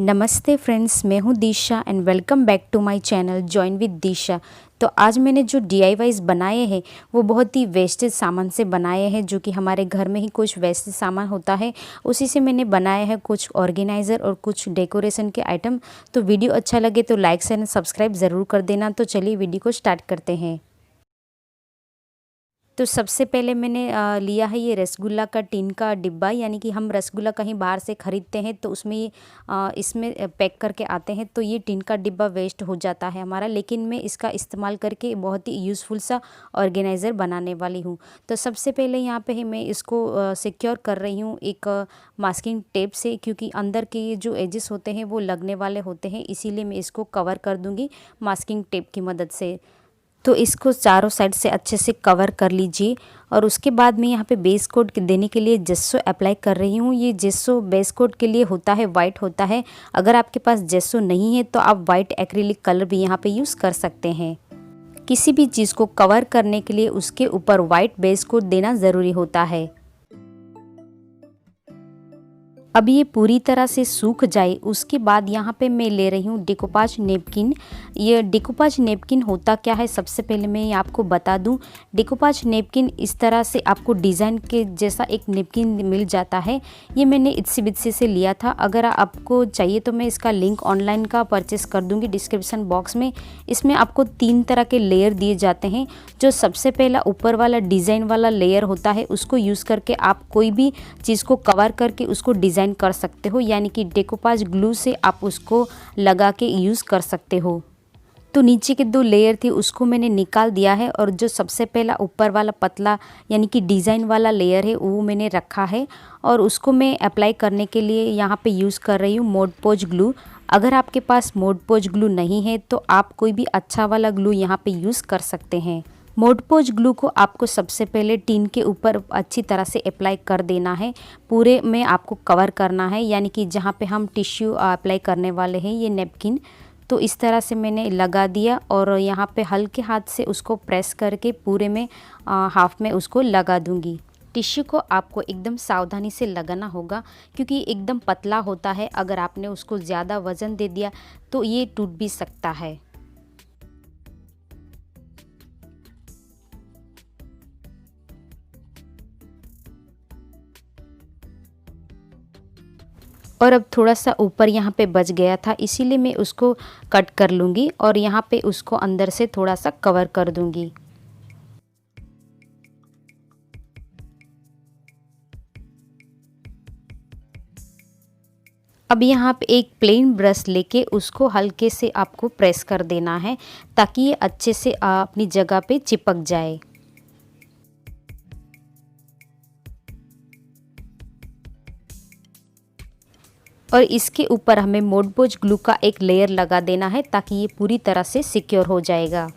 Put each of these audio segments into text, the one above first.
नमस्ते फ्रेंड्स, मैं हूं Disha and welcome back to my channel join with Disha. तो आज मैंने जो DIYs बनाए हैं वो बहुत ही वेस्टेज सामान से बनाए हैं, जो कि हमारे घर में ही कुछ वेस्टेज सामान होता है उसी से मैंने बनाया है कुछ ऑर्गेनाइज़र और कुछ डेकोरेशन के आइटम। तो वीडियो अच्छा लगे तो लाइक एंड सब्सक्राइब ज़रूर कर देना। तो चलिए वीडियो को स्टार्ट करते हैं। तो सबसे पहले मैंने लिया है ये रसगुल्ला का टीन का डिब्बा, यानी कि हम रसगुल्ला कहीं बाहर से ख़रीदते हैं तो उसमें इसमें पैक करके आते हैं, तो ये टीन का डिब्बा वेस्ट हो जाता है हमारा, लेकिन मैं इसका इस्तेमाल करके बहुत ही यूज़फुल सा ऑर्गेनाइज़र बनाने वाली हूँ। तो सबसे पहले यहाँ पे मैं इसको सिक्योर कर रही हूँ एक मास्किंग टेप से, क्योंकि अंदर के ये जो एजेस होते हैं वो लगने वाले होते हैं, इसीलिए मैं इसको कवर कर दूँगी मास्किंग टेप की मदद से। तो इसको चारों साइड से अच्छे से कवर कर लीजिए। और उसके बाद मैं यहाँ पे बेस कोट देने के लिए जेस्सो अप्लाई कर रही हूँ। ये जेस्सो बेस कोट के लिए होता है, वाइट होता है। अगर आपके पास जेस्सो नहीं है तो आप वाइट एक्रिलिक कलर भी यहाँ पे यूज़ कर सकते हैं। किसी भी चीज़ को कवर करने के लिए उसके ऊपर वाइट बेस कोट देना ज़रूरी होता है। अब ये पूरी तरह से सूख जाए उसके बाद यहाँ पे मैं ले रही हूँ डिकोपाज नेपकिन। ये डिकोपाज नेपकिन होता क्या है, सबसे पहले मैं आपको बता दूँ। डिकोपाज नेपकिन इस तरह से आपको डिज़ाइन के जैसा एक नेपकिन मिल जाता है। ये मैंने इत्सी बित्सी से लिया था। अगर आपको चाहिए तो मैं इसका लिंक ऑनलाइन का परचेस कर दूँगी डिस्क्रिप्शन बॉक्स में। इसमें आपको 3 तरह के लेयर दिए जाते हैं। जो सबसे पहला ऊपर वाला डिज़ाइन वाला लेयर होता है उसको यूज़ करके आप कोई भी चीज़ को कवर करके उसको डिज़ाइन कर सकते हो, यानी कि डेकोपाज ग्लू से आप उसको लगा के यूज़ कर सकते हो। तो नीचे के 2 लेयर थी उसको मैंने निकाल दिया है, और जो सबसे पहला ऊपर वाला पतला यानी कि डिज़ाइन वाला लेयर है वो मैंने रखा है, और उसको मैं अप्लाई करने के लिए यहाँ पे यूज़ कर रही हूँ मोड पोज ग्लू। अगर आपके पास मोड पोज ग्लू नहीं है तो आप कोई भी अच्छा वाला ग्लू यहाँ पे यूज़ कर सकते हैं। मोडपोज ग्लू को आपको सबसे पहले टीन के ऊपर अच्छी तरह से अप्लाई कर देना है। पूरे में आपको कवर करना है, यानी कि जहाँ पे हम टिश्यू अप्लाई करने वाले हैं ये नेपकिन। तो इस तरह से मैंने लगा दिया, और यहाँ पे हल्के हाथ से उसको प्रेस करके पूरे में हाफ में उसको लगा दूँगी। टिश्यू को आपको एकदम सावधानी से लगाना होगा, क्योंकि एकदम पतला होता है। अगर आपने उसको ज़्यादा वज़न दे दिया तो ये टूट भी सकता है। और अब थोड़ा सा ऊपर यहाँ पे बच गया था, इसीलिए मैं उसको कट कर लूँगी और यहाँ पे उसको अंदर से थोड़ा सा कवर कर दूँगी। अब यहाँ पे एक प्लेन ब्रश लेके उसको हल्के से आपको प्रेस कर देना है, ताकि ये अच्छे से अपनी जगह पे चिपक जाए। और इसके ऊपर हमें मोडपोज ग्लू का एक लेयर लगा देना है, ताकि ये पूरी तरह से सिक्योर हो जाएगा।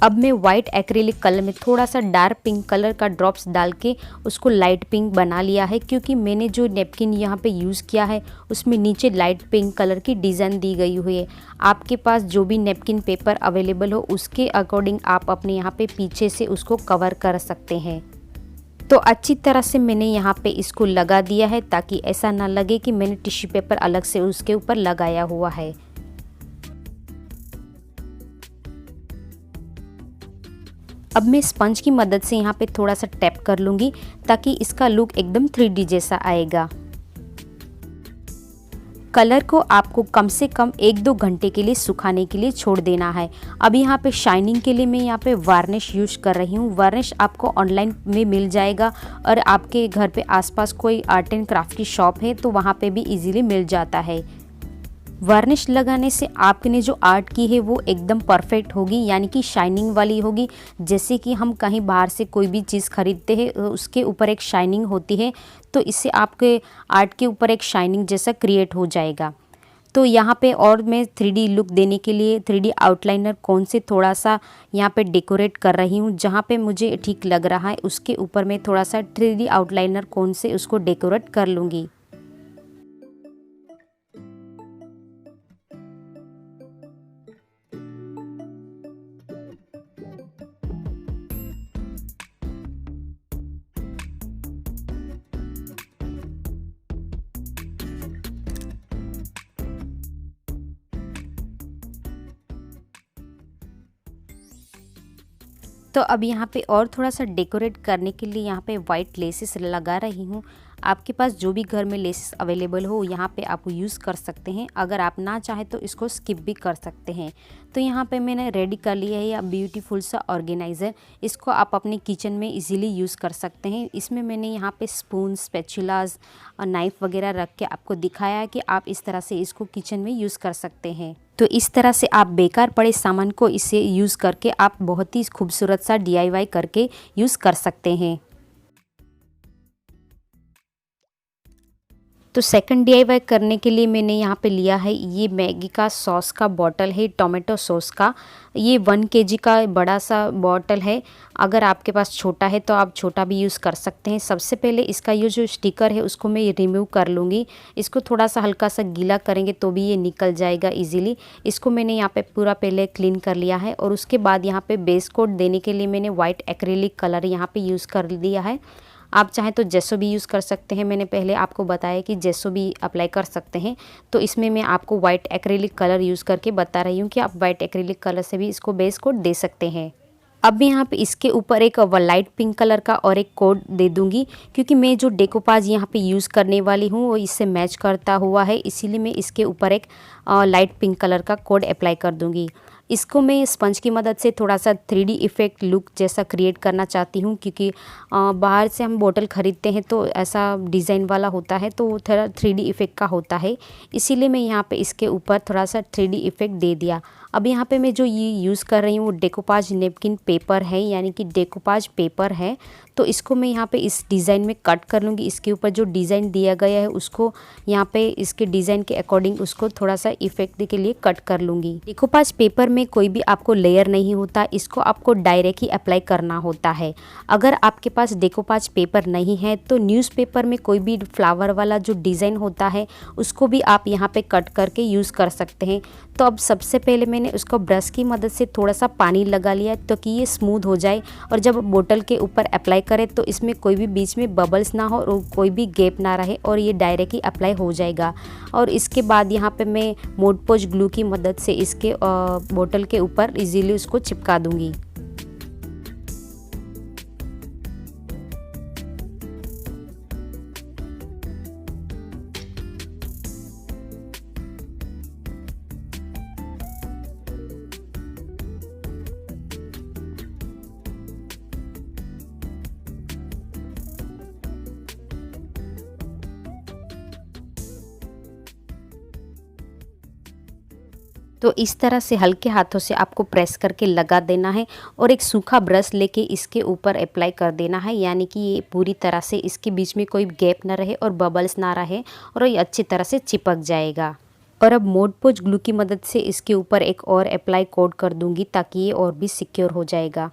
अब मैं वाइट एक्रिलिक कलर में थोड़ा सा डार्क पिंक कलर का ड्रॉप्स डाल के उसको लाइट पिंक बना लिया है, क्योंकि मैंने जो नेपकिन यहाँ पे यूज़ किया है उसमें नीचे लाइट पिंक कलर की डिज़ाइन दी गई हुई है। आपके पास जो भी नेपकिन पेपर अवेलेबल हो उसके अकॉर्डिंग आप अपने यहाँ पे पीछे से उसको कवर कर सकते हैं। तो अच्छी तरह से मैंने यहाँ पे इसको लगा दिया है, ताकि ऐसा ना लगे कि मैंने टिश्यू पेपर अलग से उसके ऊपर लगाया हुआ है। अब मैं स्पंज की मदद से यहाँ पे थोड़ा सा टैप कर लूँगी, ताकि इसका लुक एकदम 3D जैसा आएगा। कलर को आपको कम से कम 1-2 घंटे के लिए सुखाने के लिए छोड़ देना है। अब यहाँ पे शाइनिंग के लिए मैं यहाँ पे वार्निश यूज़ कर रही हूँ। वार्निश आपको ऑनलाइन में मिल जाएगा, और आपके घर पे आसपास कोई आर्ट एंड क्राफ्ट की शॉप है तो वहाँ पे भी इजीली मिल जाता है। वार्निश लगाने से आपने जो आर्ट की है वो एकदम परफेक्ट होगी, यानी कि शाइनिंग वाली होगी। जैसे कि हम कहीं बाहर से कोई भी चीज़ खरीदते हैं उसके ऊपर एक शाइनिंग होती है, तो इससे आपके आर्ट के ऊपर एक शाइनिंग जैसा क्रिएट हो जाएगा। तो यहाँ पे और मैं 3D लुक देने के लिए 3D आउटलाइनर कौन से थोड़ा सा यहाँ पे डेकोरेट कर रही हूँ। जहाँ पे मुझे ठीक लग रहा है उसके ऊपर मैं थोड़ा सा 3D आउटलाइनर कौन से उसको डेकोरेट कर लूँगी। तो अब यहाँ पे और थोड़ा सा डेकोरेट करने के लिए यहाँ पे वाइट लेसेस लगा रही हूँ। आपके पास जो भी घर में लेसेस अवेलेबल हो यहाँ पे आप यूज़ कर सकते हैं। अगर आप ना चाहें तो इसको स्किप भी कर सकते हैं। तो यहाँ पे मैंने रेडी कर लिया है यह ब्यूटीफुल सा ऑर्गेनाइज़र। इसको आप अपने किचन में इजीली यूज़ कर सकते हैं। इसमें मैंने यहाँ पे स्पून, स्पैचुलास और नाइफ़ वगैरह रख के आपको दिखाया है कि आप इस तरह से इसको किचन में यूज़ कर सकते हैं। तो इस तरह से आप बेकार पड़े सामान को इसे यूज़ करके आप बहुत ही खूबसूरत सा DIY करके यूज़ कर सकते हैं। तो सेकंड DIY करने के लिए मैंने यहाँ पे लिया है ये मैगी का सॉस का बॉटल है, टोमेटो सॉस का। ये 1 kg का बड़ा सा बॉटल है। अगर आपके पास छोटा है तो आप छोटा भी यूज़ कर सकते हैं। सबसे पहले इसका ये जो स्टिकर है उसको मैं रिमूव कर लूँगी। इसको थोड़ा सा हल्का सा गीला करेंगे तो भी ये निकल जाएगा इजीली। इसको मैंने यहाँ पे पूरा पहले क्लीन कर लिया है और उसके बाद यहाँ पे बेस कोट देने के लिए मैंने वाइट एक्रेलिक कलर यहाँ पे यूज़ कर दिया है। आप चाहें तो जेसो भी यूज़ कर सकते हैं। मैंने पहले आपको बताया कि जेसो भी अप्लाई कर सकते हैं। तो इसमें मैं आपको वाइट एक्रेलिक कलर यूज़ करके बता रही हूँ कि आप वाइट एक्रेलिक कलर से भी इसको बेस कोट दे सकते हैं। अब मैं यहाँ पे इसके ऊपर एक लाइट पिंक कलर का और एक कोट दे दूँगी, क्योंकि मैं जो डेकोपाज यहाँ पे यूज़ करने वाली हूँ वो इससे मैच करता हुआ है, इसीलिए मैं इसके ऊपर एक लाइट पिंक कलर का कोड अप्लाई कर दूँगी। इसको मैं स्पंज की मदद से थोड़ा सा 3D इफ़ेक्ट लुक जैसा क्रिएट करना चाहती हूँ, क्योंकि बाहर से हम बोतल ख़रीदते हैं तो ऐसा डिज़ाइन वाला होता है तो वो थोड़ा 3D इफ़ेक्ट का होता है, इसीलिए मैं यहाँ पे इसके ऊपर थोड़ा सा 3D इफ़ेक्ट दे दिया। अब यहाँ पे मैं जो ये यूज़ कर रही हूँ वो डेकोपाज नेपकिन पेपर है, यानी कि डेकोपाज पेपर है। तो इसको मैं यहाँ पे इस डिज़ाइन में कट कर लूँगी। इसके ऊपर जो डिज़ाइन दिया गया है उसको यहाँ पे इसके डिज़ाइन के अकॉर्डिंग उसको थोड़ा सा इफ़ेक्ट के लिए कट कर लूँगी। डेकोपाज पेपर में कोई भी आपको लेयर नहीं होता, इसको आपको डायरेक्ट ही अप्लाई करना होता है। अगर आपके पास डेकोपाज पेपर नहीं है तो न्यूज़पेपर में कोई भी फ्लावर वाला जो डिज़ाइन होता है उसको भी आप यहाँ पे कट करके यूज़ कर सकते हैं। तो अब सबसे पहले मैंने उसको ब्रश की मदद से थोड़ा सा पानी लगा लिया ताकि ये स्मूथ हो जाए, और जब बोतल के ऊपर अप्लाई करें तो इसमें कोई भी बीच में बबल्स ना हो और कोई भी गैप ना रहे, और ये डायरेक्ट ही अप्लाई हो जाएगा। और इसके बाद यहाँ पे मैं मोड पोज ग्लू की मदद से इसके बोतल के ऊपर इजीली उसको चिपका दूंगी। तो इस तरह से हल्के हाथों से आपको प्रेस करके लगा देना है और एक सूखा ब्रश लेके इसके ऊपर अप्लाई कर देना है, यानी कि ये पूरी तरह से इसके बीच में कोई गैप ना रहे और बबल्स ना रहे, और ये अच्छी तरह से चिपक जाएगा। और अब मोड पोज ग्लू की मदद से इसके ऊपर एक और अप्लाई कोड कर दूंगी ताकि ये और भी सिक्योर हो जाएगा।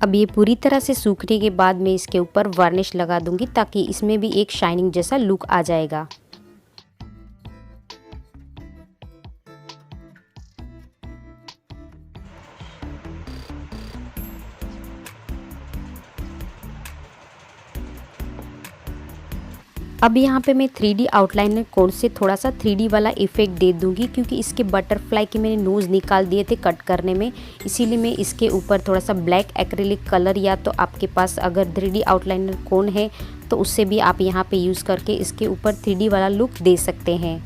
अब ये पूरी तरह से सूखने के बाद मैं इसके ऊपर वार्निश लगा दूंगी ताकि इसमें भी एक शाइनिंग जैसा लुक आ जाएगा। अब यहाँ पे मैं 3D आउटलाइनर कोड से थोड़ा सा 3D वाला इफ़ेक्ट दे दूँगी, क्योंकि इसके बटरफ्लाई के मैंने नोज़ निकाल दिए थे कट करने में, इसीलिए मैं इसके ऊपर थोड़ा सा ब्लैक एक्रेलिक कलर, या तो आपके पास अगर 3D आउटलाइनर कोन है तो उससे भी आप यहाँ पे यूज़ करके इसके ऊपर 3D वाला लुक दे सकते हैं।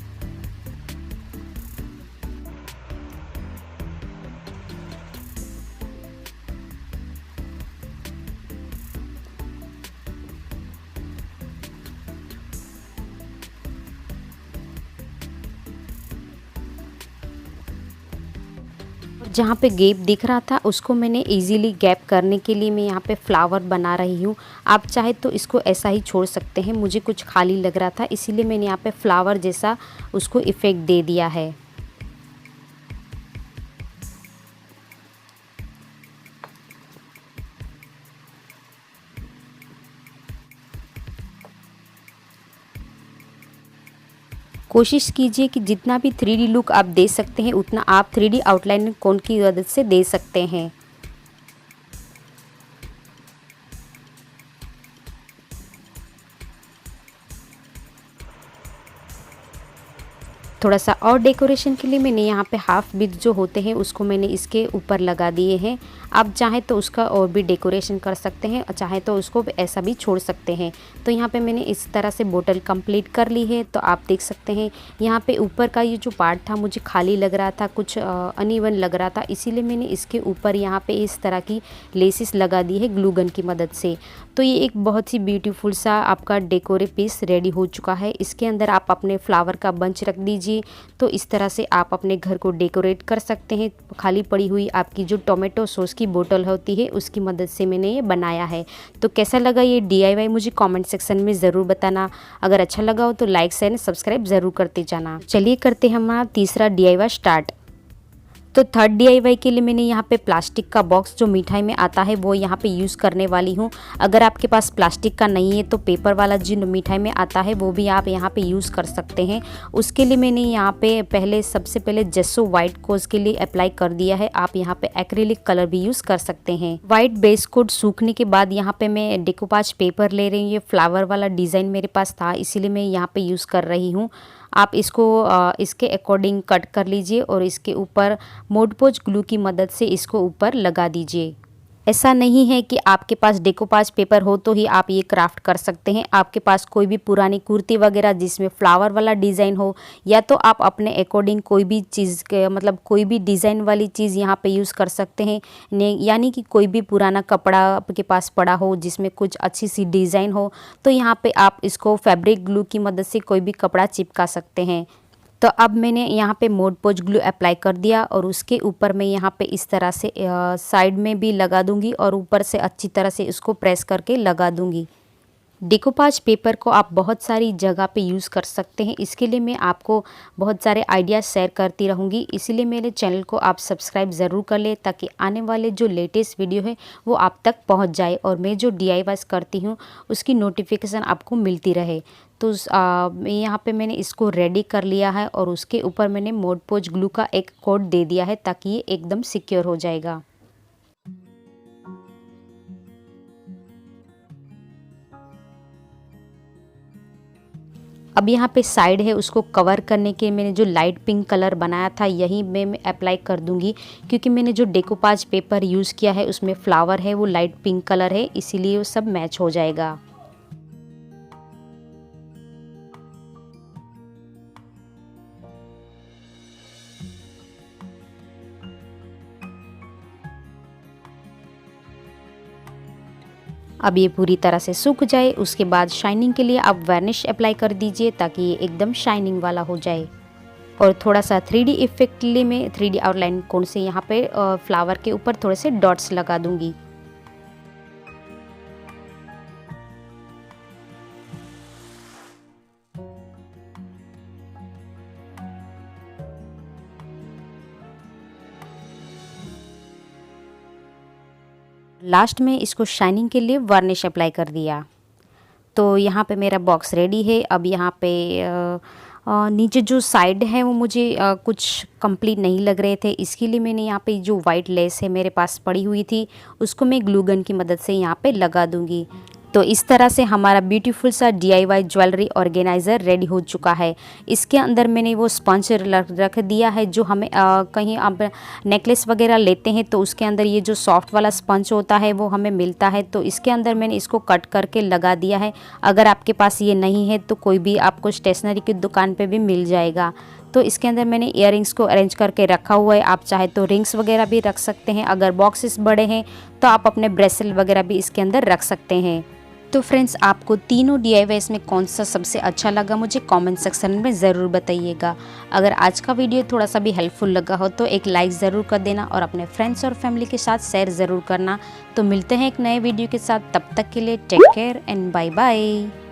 जहाँ पे गैप दिख रहा था उसको मैंने इजीली गैप करने के लिए मैं यहाँ पे फ्लावर बना रही हूँ। आप चाहे तो इसको ऐसा ही छोड़ सकते हैं, मुझे कुछ खाली लग रहा था इसीलिए मैंने यहाँ पे फ्लावर जैसा उसको इफ़ेक्ट दे दिया है। कोशिश कीजिए कि जितना भी 3D लुक आप दे सकते हैं उतना आप 3D आउटलाइन कोन की मदद से दे सकते हैं। थोड़ा सा और डेकोरेशन के लिए मैंने यहाँ पे हाफ बीट जो होते हैं उसको मैंने इसके ऊपर लगा दिए हैं। आप चाहें तो उसका और भी डेकोरेशन कर सकते हैं और चाहे तो उसको ऐसा भी छोड़ सकते हैं। तो यहाँ पे मैंने इस तरह से बोतल कंप्लीट कर ली है। तो आप देख सकते हैं यहाँ पे ऊपर का ये जो पार्ट था मुझे खाली लग रहा था, कुछ अनइवन लग रहा था, इसीलिए मैंने इसके ऊपर यहाँ पे इस तरह की लेसिस लगा दी है ग्लू गन की मदद से। तो ये एक बहुत ही ब्यूटीफुल सा आपका डेकोरे पीस रेडी हो चुका है। इसके अंदर आप अपने फ्लावर का बंच रख दीजिए। तो इस तरह से आप अपने घर को डेकोरेट कर सकते हैं। खाली पड़ी हुई आपकी जो टोमेटो सॉस की बोतल होती है उसकी मदद से मैंने ये बनाया है। तो कैसा लगा ये DIY मुझे कमेंट सेक्शन में ज़रूर बताना। अगर अच्छा लगा हो तो लाइक शेयर सब्सक्राइब ज़रूर करते जाना। चलिए करते हैं हमारा तीसरा DIY स्टार्ट। तो थर्ड DIY के लिए मैंने यहाँ पे प्लास्टिक का बॉक्स जो मिठाई में आता है वो यहाँ पे यूज़ करने वाली हूँ। अगर आपके पास प्लास्टिक का नहीं है तो पेपर वाला जो मिठाई में आता है वो भी आप यहाँ पे यूज़ कर सकते हैं। उसके लिए मैंने यहाँ पे सबसे पहले जेसो वाइट कोट के लिए अप्लाई कर दिया है। आप यहाँ पे एक्रिलिक कलर भी यूज़ कर सकते हैं। वाइट बेस कोट सूखने के बाद यहाँ पे मैं डेकोपाज पेपर ले रही हूँ। ये फ्लावर वाला डिज़ाइन मेरे पास था इसीलिए मैं यहाँ पे यूज़ कर रही हूँ। आप इसको इसके अकॉर्डिंग कट कर लीजिए और इसके ऊपर मोड पोज ग्लू की मदद से इसको ऊपर लगा दीजिए। ऐसा नहीं है कि आपके पास डेकोपाज पेपर हो तो ही आप ये क्राफ्ट कर सकते हैं। आपके पास कोई भी पुरानी कुर्ती वगैरह जिसमें फ्लावर वाला डिज़ाइन हो या तो आप अपने अकॉर्डिंग कोई भी चीज़ के मतलब कोई भी डिज़ाइन वाली चीज़ यहाँ पे यूज़ कर सकते हैं। यानी कि कोई भी पुराना कपड़ा आपके पास पड़ा हो जिसमें कुछ अच्छी सी डिज़ाइन हो तो यहाँ पे आप इसको फैब्रिक ग्लू की मदद से कोई भी कपड़ा चिपका सकते हैं। तो अब मैंने यहाँ पे मोड पोज ग्लू अप्लाई कर दिया और उसके ऊपर मैं यहाँ पे इस तरह से साइड में भी लगा दूंगी और ऊपर से अच्छी तरह से इसको प्रेस करके लगा दूंगी। डेकोपाज पेपर को आप बहुत सारी जगह पे यूज़ कर सकते हैं। इसके लिए मैं आपको बहुत सारे आइडियाज़ शेयर करती रहूँगी, इसीलिए मेरे चैनल को आप सब्सक्राइब ज़रूर कर ले ताकि आने वाले जो लेटेस्ट वीडियो है वो आप तक पहुँच जाए और मैं जो DIYs करती हूँ उसकी नोटिफिकेशन आपको मिलती रहे। तो यहाँ पे मैंने इसको रेडी कर लिया है और उसके ऊपर मैंने मोड पोज ग्लू का एक कोट दे दिया है ताकि ये एकदम सिक्योर हो जाएगा। अब यहाँ पे साइड है उसको कवर करने के मैंने जो लाइट पिंक कलर बनाया था यही मैं अप्लाई कर दूंगी, क्योंकि मैंने जो डेकोपाज पेपर यूज़ किया है उसमें फ्लावर है वो लाइट पिंक कलर है, इसीलिए वो सब मैच हो जाएगा। अब ये पूरी तरह से सूख जाए उसके बाद शाइनिंग के लिए आप वार्निश अप्लाई कर दीजिए ताकि ये एकदम शाइनिंग वाला हो जाए। और थोड़ा सा 3D इफेक्ट के लिए मैं 3D आउटलाइन कोन से यहाँ पे फ्लावर के ऊपर थोड़े से डॉट्स लगा दूंगी। लास्ट में इसको शाइनिंग के लिए वार्निश अप्लाई कर दिया। तो यहाँ पे मेरा बॉक्स रेडी है। अब यहाँ पे नीचे जो साइड है वो मुझे कुछ कंप्लीट नहीं लग रहे थे, इसके लिए मैंने यहाँ पे जो वाइट लेस है मेरे पास पड़ी हुई थी उसको मैं ग्लू गन की मदद से यहाँ पे लगा दूँगी। तो इस तरह से हमारा ब्यूटीफुल सा DIY ज्वेलरी ऑर्गेनाइज़र रेडी हो चुका है। इसके अंदर मैंने वो स्पंज रख दिया है जो हमें कहीं आप नेकलेस वगैरह लेते हैं तो उसके अंदर ये जो सॉफ्ट वाला स्पंज होता है वो हमें मिलता है। तो इसके अंदर मैंने इसको कट करके लगा दिया है। अगर आपके पास ये नहीं है तो कोई भी आपको स्टेशनरी की दुकान पे भी मिल जाएगा। तो इसके अंदर मैंने इयररिंग्स को अरेंज करके रखा हुआ है। आप चाहे तो रिंग्स वगैरह भी रख सकते हैं। अगर बॉक्सेस बड़े हैं तो आप अपने ब्रेसलेट वगैरह भी इसके अंदर रख सकते हैं। तो फ्रेंड्स आपको तीनों DIYs में कौन सा सबसे अच्छा लगा मुझे कमेंट सेक्शन में ज़रूर बताइएगा। अगर आज का वीडियो थोड़ा सा भी हेल्पफुल लगा हो तो एक लाइक ज़रूर कर देना और अपने फ्रेंड्स और फैमिली के साथ शेयर ज़रूर करना। तो मिलते हैं एक नए वीडियो के साथ, तब तक के लिए take care and bye bye.